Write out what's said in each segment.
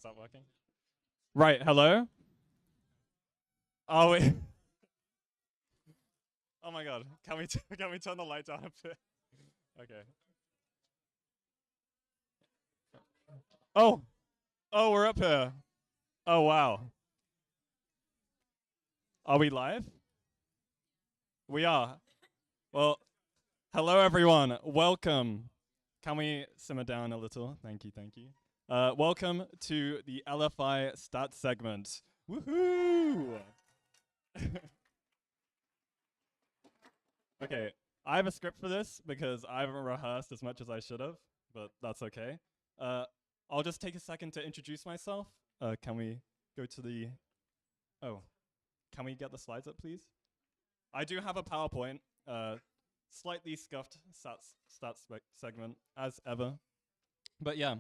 that working? Right, hello? Oh, wait. Oh my god. Can we turn the light down a bit? Okay. Oh! Oh, we're up here. Oh, wow. Are we live? We are. Well, hello everyone. Welcome. Can we simmer down a little? Thank you, thank you. Welcome to the LFI stats segment. Woohoo! Okay, I have a script for this because I haven't rehearsed as much as I should have, but that's okay. I'll just take a second to introduce myself. Can we go to the... Oh, can we get the slides up, please? I do have a PowerPoint, slightly scuffed stats segment, as ever. But yeah,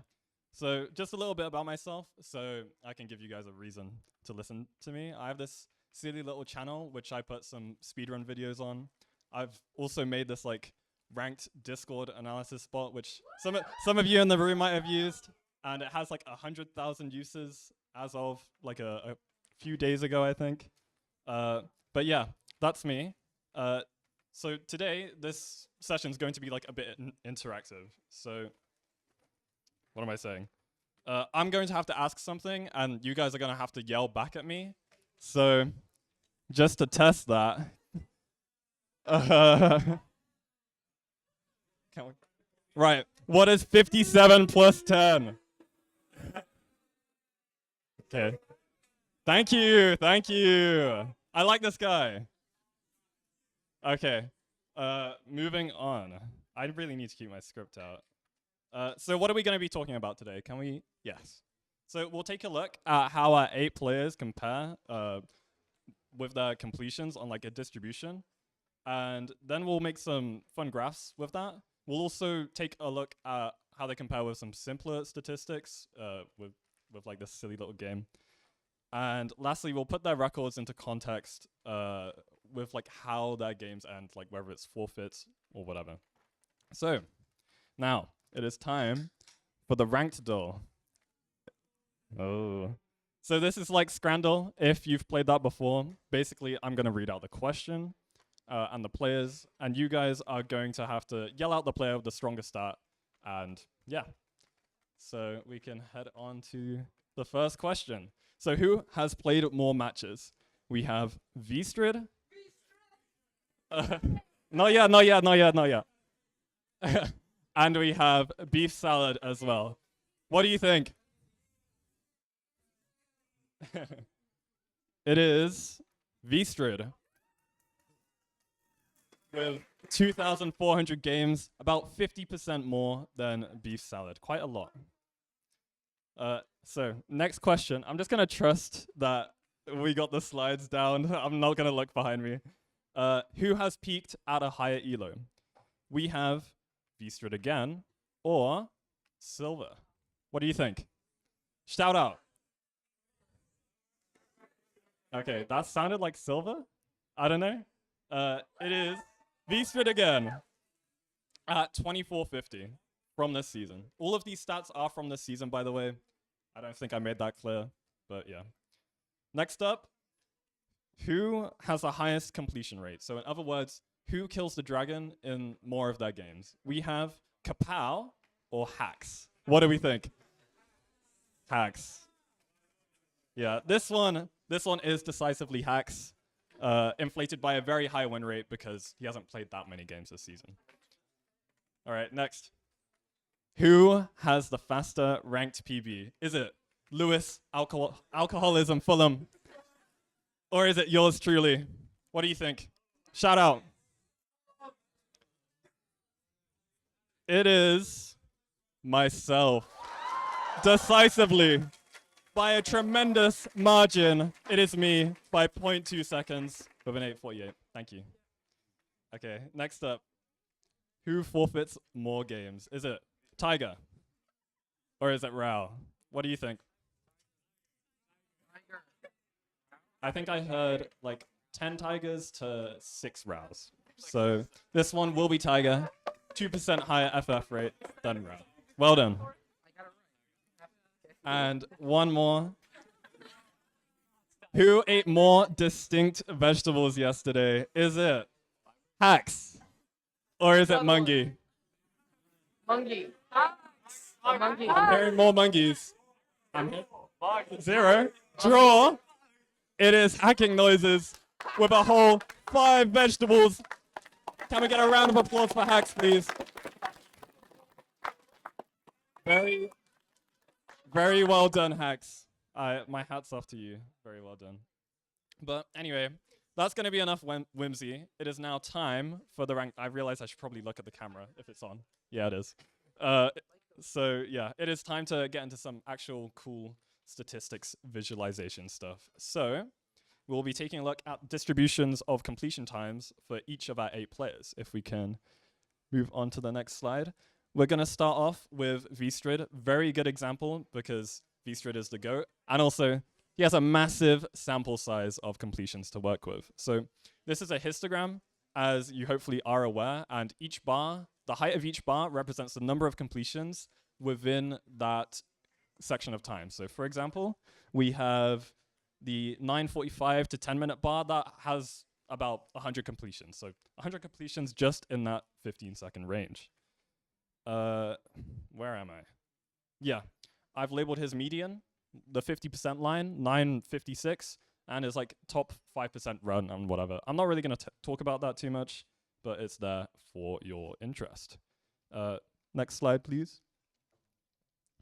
so just a little bit about myself, so I can give you guys a reason to listen to me. I have this silly little channel, which I put some speedrun videos on. I've also made this like ranked Discord analysis spot, which some of you in the room might have used, and it has like 100,000 uses as of like a few days ago, I think. But yeah, that's me. So today, this session is going to be like a bit interactive. So what am I saying? I'm going to have to ask something, and you guys are going to have to yell back at me. So just to test that, right, what is 57 plus 10? Okay. Thank you, thank you. I like this guy. Okay, moving on. I really need to keep my script out. So what are we going to be talking about today? Can we? Yes. So we'll take a look at how our 8 players compare with their completions on like a distribution. And then we'll make some fun graphs with that. We'll also take a look at how they compare with some simpler statistics with like this silly little game. And lastly, we'll put their records into context with like how their games end, like whether it's forfeits or whatever. So now it is time for the ranked duel. Oh. So this is like Scrandle, if you've played that before. Basically, I'm going to read out the question and the players, and you guys are going to have to yell out the player with the strongest stat. And yeah, so we can head on to the first question. So who has played more matches? We have Vstrid. Not yet. And we have Beef Salad as well. What do you think? It is Vstrid with 2,400 games, about 50% more than Beef Salad. Quite a lot. So next question. I'm just gonna trust that we got the slides down. I'm not gonna look behind me. Who has peaked at a higher elo? We have Vstrid again or Silver. What do you think? Shout out. Okay, that sounded like Silver. I don't know. It is Vstrid again at 2450 from this season. All of these stats are from this season, by the way. I don't think I made that clear, but yeah. Next up, who has the highest completion rate? So in other words, who kills the dragon in more of their games? We have Kapow or Hacks. What do we think? Hacks. Yeah, this one is decisively Hacks, inflated by a very high win rate because he hasn't played that many games this season. All right, next. Who has the faster ranked PB? Is it Lewis, Alcoholism, Fulham? Or is it yours truly? What do you think? Shout out. It is myself. Decisively. By a tremendous margin. It is me by 0.2 seconds with an 848. Thank you. Okay, next up. Who forfeits more games? Is it Tiger? Or is it Rao? What do you think? I think I heard like 10 Tigers to 6 Raos. So this one will be Tiger. 2% higher FF rate than Rao. Well done. And one more. Who ate more distinct vegetables yesterday? Is it Hacks or is it Mungie? Monkey. Monkey. I'm hearing more monkeys. I'm hearing 0. Draw. It is hacking noises with a whole 5 vegetables. Can we get a round of applause for Hacks, please? Very, very well done, Hacks. My hat's off to you. Very well done. But anyway, that's going to be enough whimsy. It is now time for the rank. I realize I should probably look at the camera if it's on. Yeah, it is. So yeah, it is time to get into some actual cool statistics visualization stuff. So we'll be taking a look at distributions of completion times for each of our 8 players. If we can move on to the next slide. We're going to start off with Vstrid. Very good example because Vstrid is the GOAT. And also, he has a massive sample size of completions to work with. So this is a histogram, as you hopefully are aware. And each bar, the height of each bar represents the number of completions within that section of time. So for example, we have the 9:45 to 10-minute bar that has about 100 completions. So 100 completions just in that 15-second range. Where am I? Yeah, I've labeled his median, the 50% line, 9:56, and his like top 5% run and whatever. I'm not really going to talk about that too much, but it's there for your interest. Next slide, please.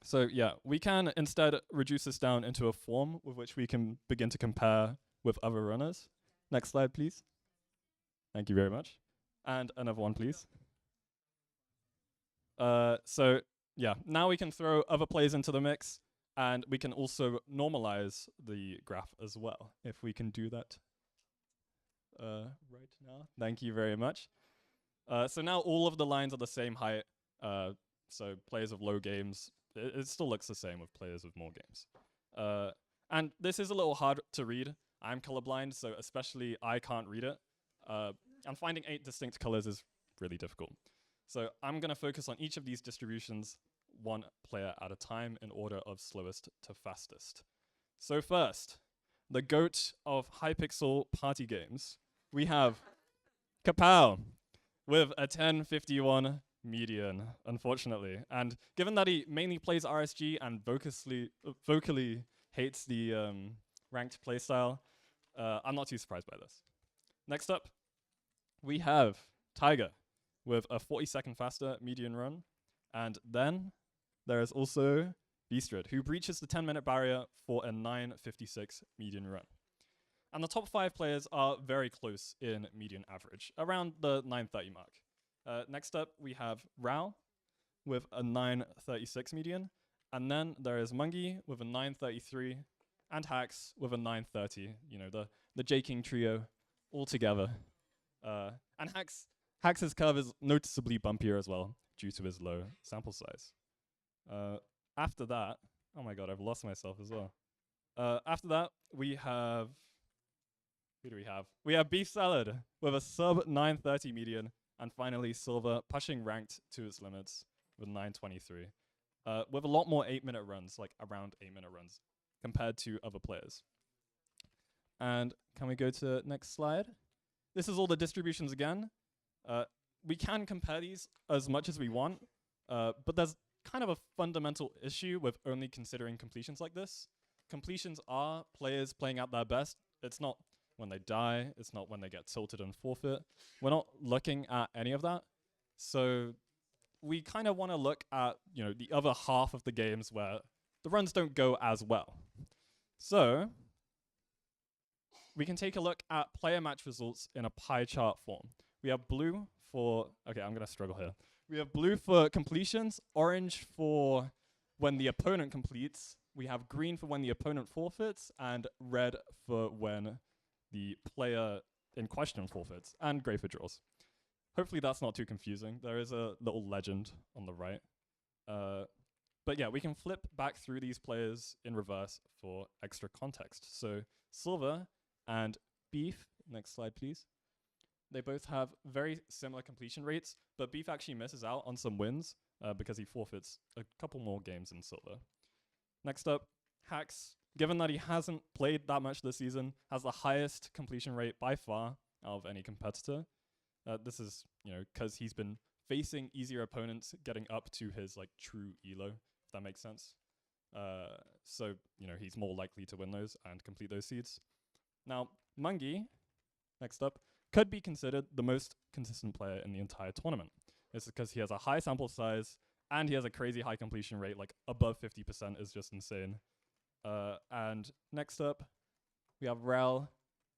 So yeah, we can instead reduce this down into a form with which we can begin to compare with other runners. Next slide, please. Thank you very much. And another one, please. So yeah, now we can throw other plays into the mix, and we can also normalize the graph as well, if we can do that right now. Thank you very much. So now all of the lines are the same height. So players of low games, it still looks the same with players with more games. And this is a little hard to read. I'm colorblind, so especially I can't read it. And finding 8 distinct colors is really difficult. So I'm going to focus on each of these distributions, one player at a time, in order of slowest to fastest. So first, the GOAT of high-pixel party games. We have Kapow with a 10:51 median, unfortunately. And given that he mainly plays RSG and vocally hates the ranked playstyle, I'm not too surprised by this. Next up, we have Tiger with a 40-second faster median run. And then there is also Vstrid, who breaches the 10-minute barrier for a 9:56 median run. And the top 5 players are very close in median average, around the 9:30 mark. Next up, we have Rao with a 9:36 median. And then there is Mungie with a 9:33 and Hacks with a 9:30. You know, the J King trio all together. And Hax's curve is noticeably bumpier as well due to his low sample size. After that, oh my god, I've lost myself as well. After that, we have, who do we have? We have Beef Salad with a sub 9:30 median, and finally Silver pushing ranked to its limits with 9:23, with a lot more 8-minute runs, like around 8-minute runs, compared to other players. And can we go to next slide? This is all the distributions again. We can compare these as much as we want, but there's kind of a fundamental issue with only considering completions like this. Completions are players playing at their best. It's not when they die. It's not when they get tilted and forfeit. We're not looking at any of that. So we kind of want to look at, you know, the other half of the games where the runs don't go as well. So we can take a look at player match results in a pie chart form. We have blue for, okay, I'm going to struggle here. We have blue for completions, orange for when the opponent completes, we have green for when the opponent forfeits, and red for when the player in question forfeits, and grey for draws. Hopefully that's not too confusing. There is a little legend on the right. But yeah, we can flip back through these players in reverse for extra context. So Silver and Beef, next slide please. They both have very similar completion rates, but Beef actually misses out on some wins because he forfeits a couple more games than Silver. Next up, Hacks. Given that he hasn't played that much this season, has the highest completion rate by far out of any competitor. This is, because he's been facing easier opponents, getting up to his like true elo, if that makes sense. So he's more likely to win those and complete those seeds. Now, Mungi, next up, could be considered the most consistent player in the entire tournament. This is because he has a high sample size and he has a crazy high completion rate, like above 50% is just insane. And next up, we have Rel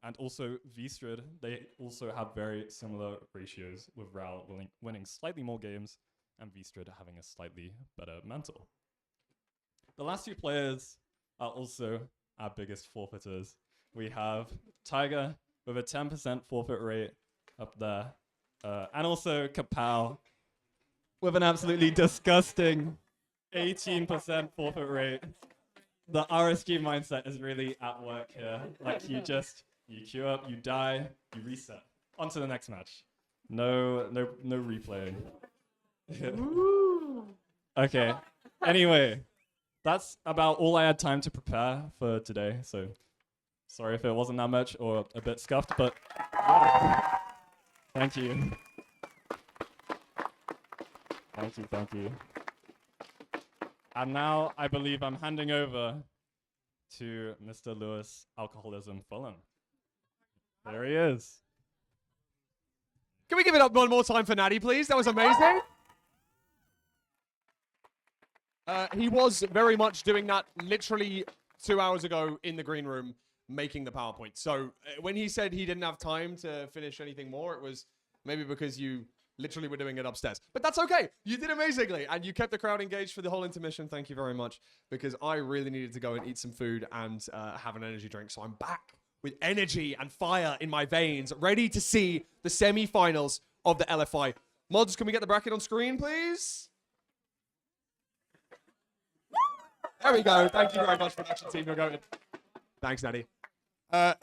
and also Vstrid. They also have very similar ratios, with Rel winning slightly more games and Vstrid having a slightly better mental. The last two players are also our biggest forfeiters. We have Tiger with a 10% forfeit rate up there. And also Kapow with an absolutely disgusting 18% forfeit rate. The RSG mindset is really at work here. Like you queue up, you die, you reset. On to the next match. No replaying. Okay. Anyway, that's about all I had time to prepare for today. So sorry if it wasn't that much or a bit scuffed, but yeah. Thank you. Thank you. And now I believe I'm handing over to Mr. Lewis, Alcoholism Fulham. There he is. Can we give it up one more time for Natty, please? That was amazing. He was very much doing that literally 2 hours ago in the green room, making the PowerPoint. So when he said he didn't have time to finish anything more, it was maybe because you literally were doing it upstairs. But that's okay. You did amazingly. And you kept the crowd engaged for the whole intermission. Thank you very much. Because I really needed to go and eat some food and have an energy drink. So I'm back with energy and fire in my veins, ready to see the semi-finals of the LFI. Mods, can we get the bracket on screen, please? There we go. Thank you very much, production team. You're going. Thanks, Natty. Here